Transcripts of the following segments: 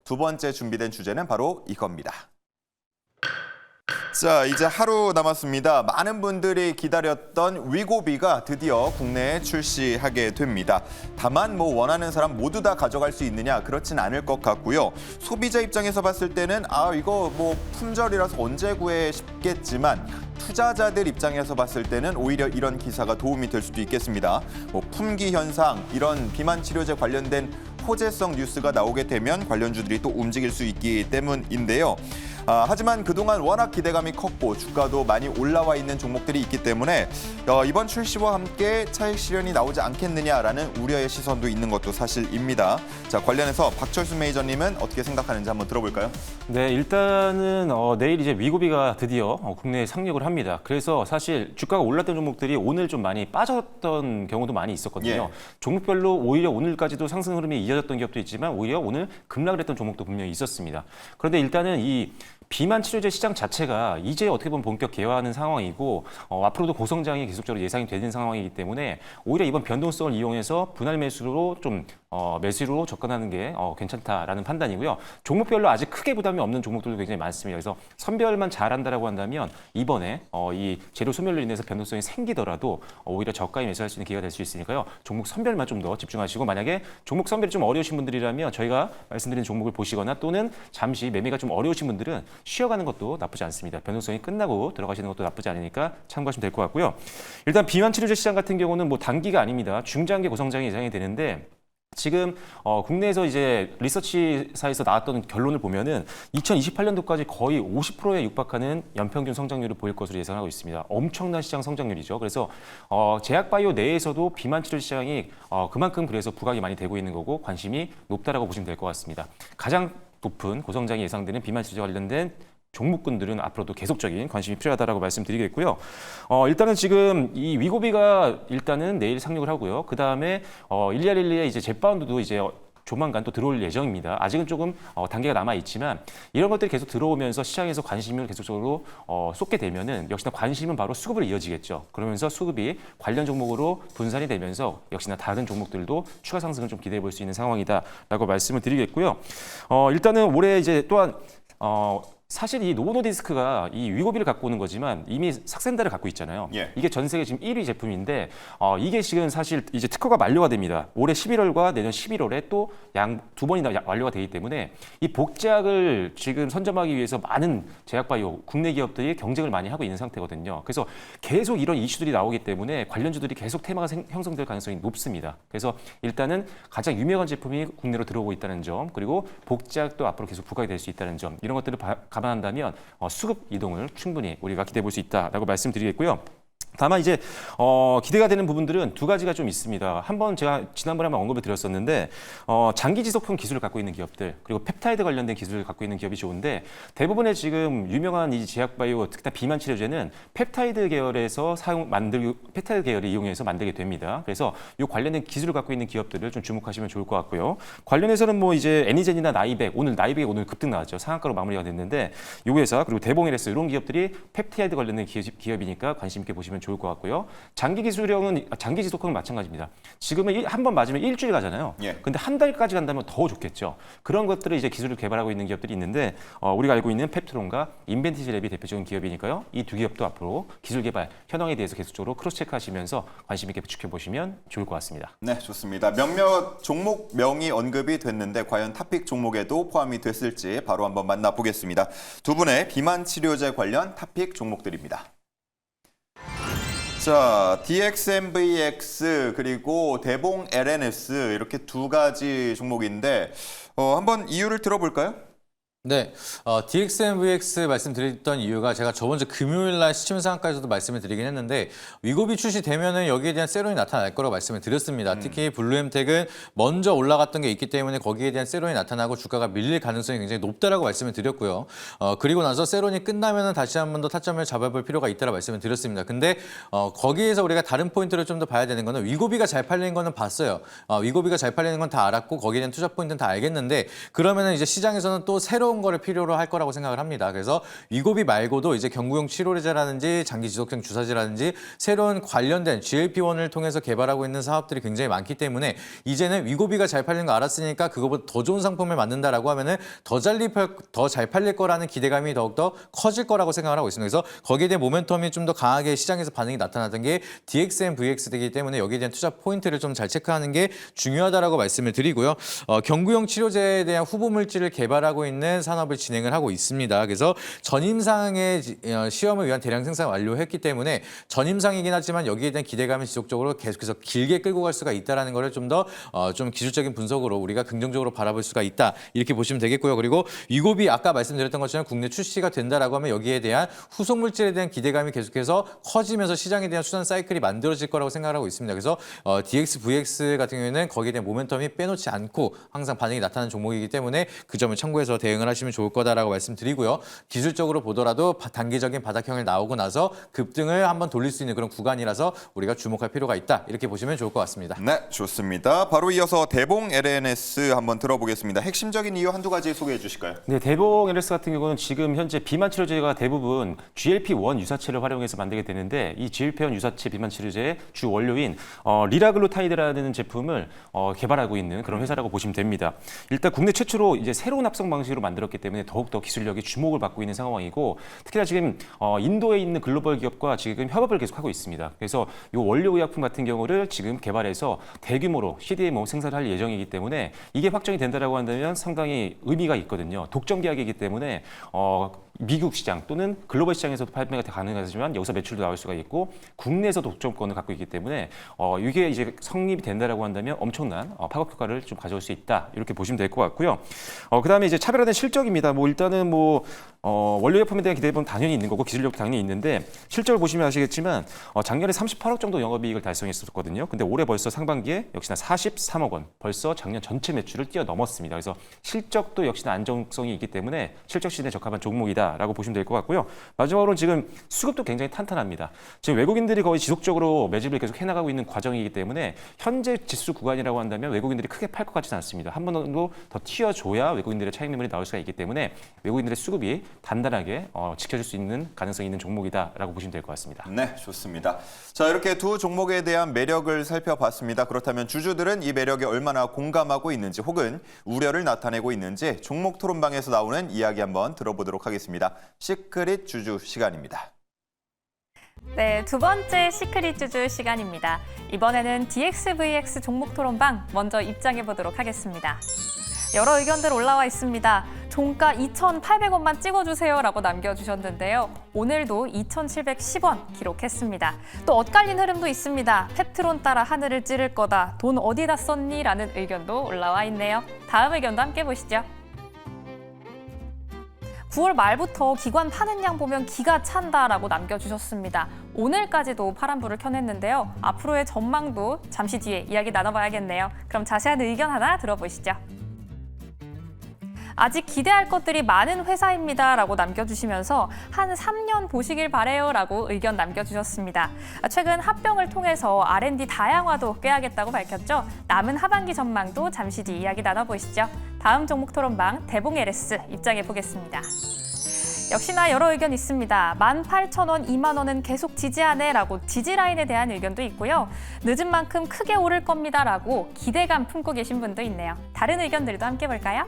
두 번째 준비된 주제는 바로 이겁니다. 자, 이제 하루 남았습니다. 많은 분들이 기다렸던 위고비가 드디어 국내에 출시하게 됩니다. 다만 원하는 사람 모두 다 가져갈 수 있느냐? 그렇진 않을 것 같고요. 소비자 입장에서 봤을 때는 이거 품절이라서 언제 구해 싶겠지만 투자자들 입장에서 봤을 때는 오히려 이런 기사가 도움이 될 수도 있겠습니다. 품귀 현상, 이런 비만 치료제 관련된 호재성 뉴스가 나오게 되면 관련주들이 또 움직일 수 있기 때문인데요. 하지만 그동안 워낙 기대감이 컸고 주가도 많이 올라와 있는 종목들이 있기 때문에 이번 출시와 함께 차익 실현이 나오지 않겠느냐라는 우려의 시선도 있는 것도 사실입니다. 자, 관련해서 박철수 매니저님은 어떻게 생각하는지 한번 들어볼까요? 네, 일단은 내일 이제 위고비가 드디어 국내에 상륙을 합니다. 그래서 사실 주가가 올랐던 종목들이 오늘 좀 많이 빠졌던 경우도 많이 있었거든요. 예. 종목별로 오히려 오늘까지도 상승 흐름이 이어졌던 기업도 있지만 오히려 오늘 급락을 했던 종목도 분명히 있었습니다. 그런데 일단은 이 비만 치료제 시장 자체가 이제 어떻게 보면 본격 개화하는 상황이고 앞으로도 고성장이 계속적으로 예상이 되는 상황이기 때문에 오히려 이번 변동성을 이용해서 분할 매수로 좀 매수로 접근하는 게 괜찮다라는 판단이고요. 종목별로 아직 크게 부담이 없는 종목들도 굉장히 많습니다. 그래서 선별만 잘한다라고 한다면 이번에 이 재료 소멸로 인해서 변동성이 생기더라도 오히려 저가에 매수할 수 있는 기회가 될 수 있으니까요. 종목 선별만 좀 더 집중하시고 만약에 종목 선별이 좀 어려우신 분들이라면 저희가 말씀드린 종목을 보시거나 또는 잠시 매매가 좀 어려우신 분들은 쉬어가는 것도 나쁘지 않습니다. 변동성이 끝나고 들어가시는 것도 나쁘지 않으니까 참고하시면 될 것 같고요. 일단 비만 치료제 시장 같은 경우는 단기가 아닙니다. 중장기 고성장이 예상이 되는데 지금 국내에서 이제 리서치사에서 나왔던 결론을 보면은 2028년도까지 거의 50%에 육박하는 연평균 성장률을 보일 것으로 예상하고 있습니다. 엄청난 시장 성장률이죠. 그래서 제약바이오 내에서도 비만 치료 시장이 그만큼 그래서 부각이 많이 되고 있는 거고 관심이 높다라고 보시면 될 것 같습니다. 가장 높은 고성장이 예상되는 비만 치료제 관련된 종목군들은 앞으로도 계속적인 관심이 필요하다라고 말씀드리겠고요. 일단은 지금 이 위고비가 일단은 내일 상륙을 하고요. 그 다음에 1212의 이제 젯바운드도 이제 조만간 또 들어올 예정입니다. 아직은 조금 단계가 남아 있지만 이런 것들이 계속 들어오면서 시장에서 관심을 계속적으로 쏟게 되면은 역시나 관심은 바로 수급으로 이어지겠죠. 그러면서 수급이 관련 종목으로 분산이 되면서 역시나 다른 종목들도 추가 상승을 좀 기대해 볼 수 있는 상황이다라고 말씀을 드리겠고요. 일단은 올해 이제 또한 사실 이 노보노디스크가 이 위고비를 갖고 오는 거지만 이미 삭센다를 갖고 있잖아요. 예. 이게 전 세계 지금 1위 제품인데 이게 지금 사실 이제 특허가 만료가 됩니다. 올해 11월과 내년 11월에 또 두 번이나 완료가 되기 때문에 이 복제약을 지금 선점하기 위해서 많은 제약바이오 국내 기업들이 경쟁을 많이 하고 있는 상태거든요. 그래서 계속 이런 이슈들이 나오기 때문에 관련주들이 계속 테마가 형성될 가능성이 높습니다. 그래서 일단은 가장 유명한 제품이 국내로 들어오고 있다는 점, 그리고 복제약도 앞으로 계속 부각이 될 수 있다는 점, 이런 것들을 감안한다면 수급 이동을 충분히 우리가 기대해 볼 수 있다라고 말씀드리겠고요. 다만 이제 기대가 되는 부분들은 두 가지가 좀 있습니다. 한번 제가 지난번에 한번 언급을 드렸었는데 장기 지속형 기술을 갖고 있는 기업들, 그리고 펩타이드 관련된 기술을 갖고 있는 기업이 좋은데 대부분의 지금 유명한 이 제약바이오 특히나 비만 치료제는 펩타이드 계열에서 펩타이드 계열을 이용해서 만들게 됩니다. 그래서 이 관련된 기술을 갖고 있는 기업들을 좀 주목하시면 좋을 것 같고요. 관련해서는 이제 애니젠이나 나이백, 나이백이 오늘 급등 나왔죠. 상한가로 마무리가 됐는데 이 회사 그리고 대봉LS 이런 기업들이 펩타이드 관련된 기업이니까 관심 있게 보시면 좋을 것 같고요. 장기 지속형은 마찬가지입니다. 지금은 한 번 맞으면 일주일 가잖아요. 예. 근데 한 달까지 간다면 더 좋겠죠. 그런 것들을 이제 기술을 개발하고 있는 기업들이 있는데 우리가 알고 있는 펩트론과 인벤티지랩이 대표적인 기업이니까요. 이 두 기업도 앞으로 기술 개발 현황에 대해서 계속적으로 크로스 체크하시면서 관심 있게 지켜보시면 좋을 것 같습니다. 네, 좋습니다. 몇몇 종목명이 언급이 됐는데 과연 탑픽 종목에도 포함이 됐을지 바로 한번 만나보겠습니다. 두 분의 비만 치료제 관련 탑픽 종목들입니다. 자, DXMVX 그리고 대봉 LNS 이렇게 두 가지 종목인데 한번 이유를 들어볼까요? 네, DXMVX 말씀드렸던 이유가 제가 저번 주 금요일 날 시점 상황까지도 말씀을 드리긴 했는데 위고비 출시되면은 여기에 대한 세론이 나타날 거라고 말씀을 드렸습니다. 특히 블루엠텍은 먼저 올라갔던 게 있기 때문에 거기에 대한 세론이 나타나고 주가가 밀릴 가능성이 굉장히 높다라고 말씀을 드렸고요. 그리고 나서 세론이 끝나면은 다시 한 번 더 타점을 잡아볼 필요가 있다라고 말씀을 드렸습니다. 근데 거기에서 우리가 다른 포인트를 좀 더 봐야 되는 거는 위고비가 잘 팔리는 거는 봤어요. 위고비가 잘 팔리는 건 다 알았고 거기에 대한 투자 포인트는 다 알겠는데 그러면은 이제 시장에서는 또 새로운 새로운 거를 필요로 할 거라고 생각을 합니다. 그래서 위고비 말고도 이제 경구용 치료제라든지 장기 지속성 주사제라든지 새로운 관련된 GLP-1을 통해서 개발하고 있는 사업들이 굉장히 많기 때문에 이제는 위고비가 잘 팔리는 거 알았으니까 그거보다 더 좋은 상품을 만든다라고 하면은 더 잘 팔릴 거라는 기대감이 더욱더 커질 거라고 생각을 하고 있습니다. 그래서 거기에 대한 모멘텀이 좀 더 강하게 시장에서 반응이 나타났던 게 DXM, VX이기 때문에 여기에 대한 투자 포인트를 좀 잘 체크하는 게 중요하다라고 말씀을 드리고요. 경구용 치료제에 대한 후보 물질을 개발하고 있는 산업을 진행을 하고 있습니다. 그래서 전임상의 시험을 위한 대량 생산 완료했기 때문에 전임상이긴 하지만 여기에 대한 기대감이 지속적으로 계속해서 길게 끌고 갈 수가 있다라는 거를 좀 더 좀 기술적인 분석으로 우리가 긍정적으로 바라볼 수가 있다 이렇게 보시면 되겠고요. 그리고 위고비 아까 말씀드렸던 것처럼 국내 출시가 된다라고 하면 여기에 대한 후속 물질에 대한 기대감이 계속해서 커지면서 시장에 대한 수단 사이클이 만들어질 거라고 생각하고 있습니다. 그래서 DX, VX 같은 경우에는 거기에 대한 모멘텀이 빼놓지 않고 항상 반응이 나타나는 종목이기 때문에 그 점을 참고해서 대응을 하시면 좋을 거다라고 말씀드리고요. 기술적으로 보더라도 단기적인 바닥형을 나오고 나서 급등을 한번 돌릴 수 있는 그런 구간이라서 우리가 주목할 필요가 있다 이렇게 보시면 좋을 것 같습니다. 네, 좋습니다. 바로 이어서 대봉 LNS 한번 들어보겠습니다. 핵심적인 이유 한두 가지 소개해 주실까요? 네, 대봉 LS 같은 경우는 지금 현재 비만 치료제가 대부분 GLP-1 유사체를 활용해서 만들게 되는데 이 GLP-1 유사체 비만 치료제의 주 원료인 리라글루타이드라는 제품을 개발하고 있는 그런 회사라고 보시면 됩니다. 일단 국내 최초로 이제 새로운 합성 방식으로 만들었기 때문에 더욱더 기술력이 주목을 받고 있는 상황이고 특히나 지금 인도에 있는 글로벌 기업과 지금 협업을 계속하고 있습니다. 그래서 이 원료 의약품 같은 경우를 지금 개발해서 대규모로 CDMO 생산을 할 예정이기 때문에 이게 확정이 된다라고 한다면 상당히 의미가 있거든요. 독점 계약이기 때문에 미국 시장 또는 글로벌 시장에서도 판매가 가능하지만 여기서 매출도 나올 수가 있고 국내에서 독점권을 갖고 있기 때문에 이게 이제 성립이 된다라고 한다면 엄청난 파급 효과를 좀 가져올 수 있다 이렇게 보시면 될 것 같고요. 그다음에 이제 차별화된 실적입니다. 뭐 일단은 원료 제품에 대한 기대는 당연히 있는 거고 기술력도 당연히 있는데 실적을 보시면 아시겠지만 작년에 38억 정도 영업이익을 달성했었거든요. 근데 올해 벌써 상반기에 역시나 43억 원 벌써 작년 전체 매출을 뛰어넘었습니다. 그래서 실적도 역시나 안정성이 있기 때문에 실적 시즌에 적합한 종목이다라고 보시면 될 것 같고요. 마지막으로 지금 수급도 굉장히 탄탄합니다. 지금 외국인들이 거의 지속적으로 매집을 계속 해나가고 있는 과정이기 때문에 현재 지수 구간이라고 한다면 외국인들이 크게 팔 것 같지는 않습니다. 한 번 정도 더 튀어줘야 외국인들의 차익 매물이 나올 수가 있기 때문에 외국인들의 수급이 단단하게 지켜줄 수 있는 가능성이 있는 종목이다라고 보시면 될 것 같습니다. 네, 좋습니다. 자, 이렇게 두 종목에 대한 매력을 살펴봤습니다. 그렇다면 주주들은 이 매력에 얼마나 공감하고 있는지 혹은 우려를 나타내고 있는지 종목 토론방에서 나오는 이야기 한번 들어보도록 하겠습니다. 시크릿 주주 시간입니다. 네, 두 번째 시크릿 주주 시간입니다. 이번에는 DXVX 종목 토론방 먼저 입장해 보도록 하겠습니다. 여러 의견들 올라와 있습니다. 종가 2,800원만 찍어주세요라고 남겨주셨는데요. 오늘도 2,710원 기록했습니다. 또 엇갈린 흐름도 있습니다. 펩트론 따라 하늘을 찌를 거다. 돈 어디다 썼니? 라는 의견도 올라와 있네요. 다음 의견도 함께 보시죠. 9월 말부터 기관 파는 양 보면 기가 찬다라고 남겨주셨습니다. 오늘까지도 파란불을 켜냈는데요. 앞으로의 전망도 잠시 뒤에 이야기 나눠봐야겠네요. 그럼 자세한 의견 하나 들어보시죠. 아직 기대할 것들이 많은 회사입니다 라고 남겨주시면서 한 3년 보시길 바래요 라고 의견 남겨주셨습니다. 최근 합병을 통해서 R&D 다양화도 꾀하겠다고 밝혔죠. 남은 하반기 전망도 잠시 뒤 이야기 나눠보시죠. 다음 종목 토론방 대봉 LS 입장해 보겠습니다. 역시나 여러 의견 있습니다. 18,000원, 2만 원은 계속 지지하네 라고 지지라인에 대한 의견도 있고요. 늦은 만큼 크게 오를 겁니다 라고 기대감 품고 계신 분도 있네요. 다른 의견들도 함께 볼까요?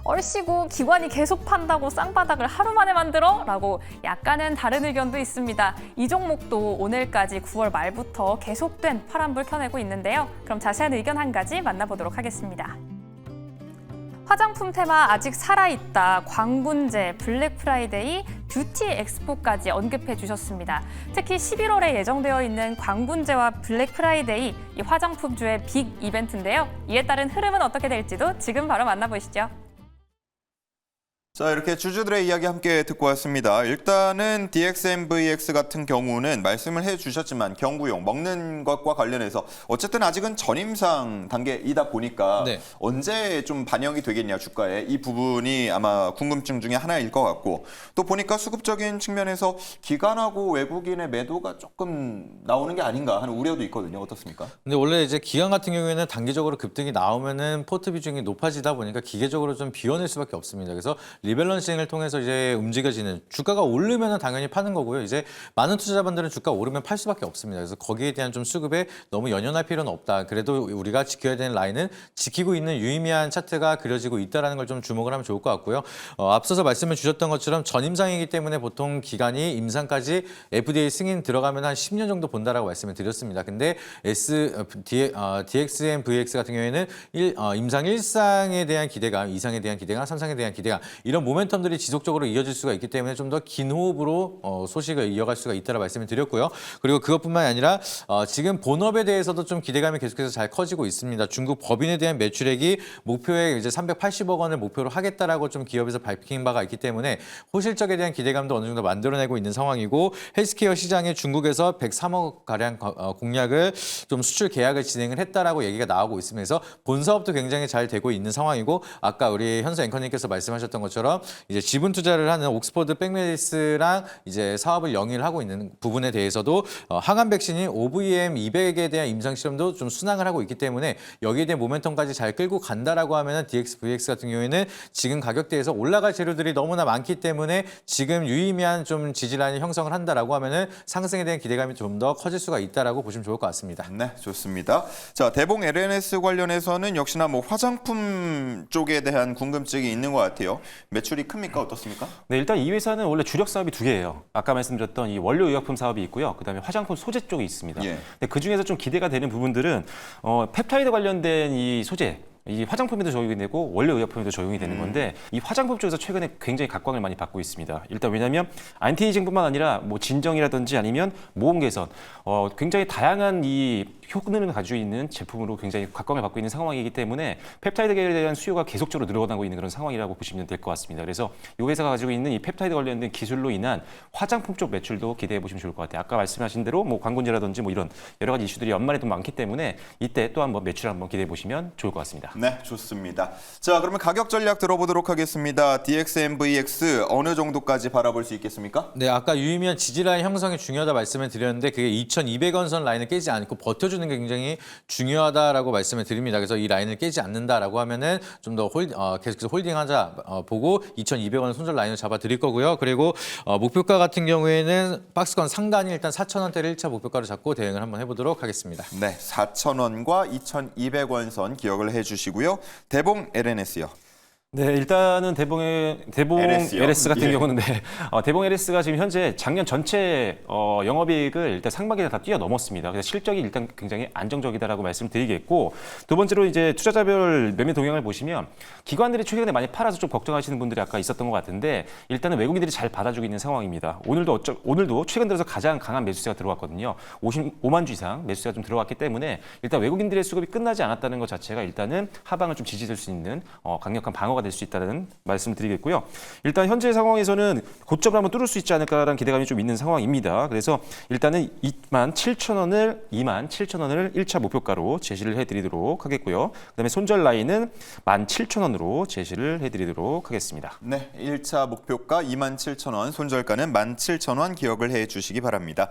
얼씨구 기관이 계속 판다고 쌍바닥을 하루 만에 만들어? 라고 약간은 다른 의견도 있습니다. 이 종목도 오늘까지 9월 말부터 계속된 파란불 켜내고 있는데요. 그럼 자세한 의견 한 가지 만나보도록 하겠습니다. 화장품 테마 아직 살아있다. 광군제, 블랙 프라이데이, 뷰티 엑스포까지 언급해 주셨습니다. 특히 11월에 예정되어 있는 광군제와 블랙 프라이데이, 이 화장품주의 빅 이벤트인데요. 이에 따른 흐름은 어떻게 될지도 지금 바로 만나보시죠. 자, 이렇게 주주들의 이야기 함께 듣고 왔습니다. 일단은 DXMVX 같은 경우는 말씀을 해주셨지만 경구용 먹는 것과 관련해서 어쨌든 아직은 전임상 단계이다 보니까 네. 언제 좀 반영이 되겠냐 주가에 이 부분이 아마 궁금증 중에 하나일 것 같고 또 보니까 수급적인 측면에서 기관하고 외국인의 매도가 조금 나오는 게 아닌가 하는 우려도 있거든요. 어떻습니까? 근데 원래 이제 기관 같은 경우에는 단기적으로 급등이 나오면은 포트 비중이 높아지다 보니까 기계적으로 좀 비워낼 수밖에 없습니다. 그래서 리밸런싱을 통해서 이제 움직여지는 주가가 오르면은 당연히 파는 거고요. 이제 많은 투자자분들은 주가 오르면 팔 수밖에 없습니다. 그래서 거기에 대한 좀 수급에 너무 연연할 필요는 없다. 그래도 우리가 지켜야 되는 라인은 지키고 있는 유의미한 차트가 그려지고 있다라는 걸 좀 주목을 하면 좋을 것 같고요. 앞서서 말씀을 주셨던 것처럼 전임상이기 때문에 보통 기간이 임상까지 FDA 승인 들어가면 한 10년 정도 본다라고 말씀을 드렸습니다. 근데 DXM, VX 같은 경우에는 임상 1상에 대한 기대감, 2상에 대한 기대감, 3상에 대한 기대감 이런 모멘텀들이 지속적으로 이어질 수가 있기 때문에 좀 더 긴 호흡으로 소식을 이어갈 수가 있다라고 말씀을 드렸고요. 그리고 그것뿐만 아니라 지금 본업에 대해서도 좀 기대감이 계속해서 잘 커지고 있습니다. 중국 법인에 대한 매출액이 목표액 이제 380억 원을 목표로 하겠다라고 좀 기업에서 밝힌 바가 있기 때문에 호실적에 대한 기대감도 어느 정도 만들어내고 있는 상황이고 헬스케어 시장에 중국에서 103억 가량 공약을 좀 수출 계약을 진행을 했다라고 얘기가 나오고 있으면서 본 사업도 굉장히 잘 되고 있는 상황이고 아까 우리 현수 앵커님께서 말씀하셨던 것처럼 이제 지분 투자를 하는 옥스퍼드 백메디스랑 이제 사업을 영위를 하고 있는 부분에 대해서도 항암 백신인 OVM 200에 대한 임상 실험도 좀 순항을 하고 있기 때문에 여기에 대한 모멘텀까지 잘 끌고 간다라고 하면은 DX, VX 같은 경우에는 지금 가격대에서 올라갈 재료들이 너무나 많기 때문에 지금 유의미한 좀 지지라인을 형성을 한다라고 하면은 상승에 대한 기대감이 좀 더 커질 수가 있다라고 보시면 좋을 것 같습니다. 네, 좋습니다. 자, 대봉 LNS 관련해서는 역시나 뭐 화장품 쪽에 대한 궁금증이 있는 것 같아요. 매출이 큽니까? 어떻습니까? 네, 일단 이 회사는 원래 주력 사업이 두 개예요. 아까 말씀드렸던 이 원료 의약품 사업이 있고요. 그다음에 화장품 소재 쪽이 있습니다. 예. 근데 그 중에서 좀 기대가 되는 부분들은 펩타이드 관련된 이 소재. 이 화장품에도 적용이 되고 원료 의약품에도 적용이 되는 건데 이 화장품 쪽에서 최근에 굉장히 각광을 많이 받고 있습니다. 일단 왜냐하면 안티에이징뿐만 아니라 뭐 진정이라든지 아니면 모공 개선, 굉장히 다양한 이 효능을 가지고 있는 제품으로 굉장히 각광을 받고 있는 상황이기 때문에 펩타이드 계열에 대한 수요가 계속적으로 늘어나고 있는 그런 상황이라고 보시면 될 것 같습니다. 그래서 이 회사가 가지고 있는 이 펩타이드 관련된 기술로 인한 화장품 쪽 매출도 기대해 보시면 좋을 것 같아요. 아까 말씀하신 대로 뭐 광고제라든지 뭐 이런 여러 가지 이슈들이 연말에도 많기 때문에 이때 또 한번 매출 한번 기대해 보시면 좋을 것 같습니다. 네, 좋습니다. 자, 그러면 가격 전략 들어보도록 하겠습니다. DXMVX 어느 정도까지 바라볼 수 있겠습니까? 네, 아까 유의미한 지지라인 형성이 중요하다 말씀을 드렸는데 그게 2,200원 선 라인을 깨지 않고 버텨주는 게 굉장히 중요하다라고 말씀을 드립니다. 그래서 이 라인을 깨지 않는다라고 하면은 좀 더 계속해서 홀딩하자 보고 2,200원 손절 라인을 잡아 드릴 거고요. 그리고 목표가 같은 경우에는 박스권 상단이 일단 4,000원대를 1차 목표가로 잡고 대응을 한번 해보도록 하겠습니다. 네, 4,000원과 2,200원 선 기억을 해주시고요. 대봉 LNS요. 네, 일단은 대봉 LS 요? LS 같은 예. 경우는 대봉 LS가 지금 현재 작년 전체 영업이익을 일단 상반기에 다 뛰어넘었습니다. 그래서 실적이 일단 굉장히 안정적이다라고 말씀드리겠고 두 번째로 이제 투자자별 매매 동향을 보시면 기관들이 최근에 많이 팔아서 좀 걱정하시는 분들이 아까 있었던 것 같은데 일단은 외국인들이 잘 받아주고 있는 상황입니다. 오늘도 최근 들어서 가장 강한 매수세가 들어왔거든요. 55만 주 이상 매수세가 좀 들어왔기 때문에 일단 외국인들의 수급이 끝나지 않았다는 것 자체가 일단은 하방을 좀 지지될 수 있는 강력한 방어가 될 수 있다는 말씀드리겠고요. 일단 현재 상황에서는 고점을 한번 뚫을 수 있지 않을까라는 기대감이 좀 있는 상황입니다. 그래서 일단은 27,000원을 1차 목표가로 제시를 해드리도록 하겠고요. 그다음에 손절 라인은 17,000원으로 제시를 해드리도록 하겠습니다. 네, 1차 목표가 27,000원, 손절가는 17,000원 기억을 해주시기 바랍니다.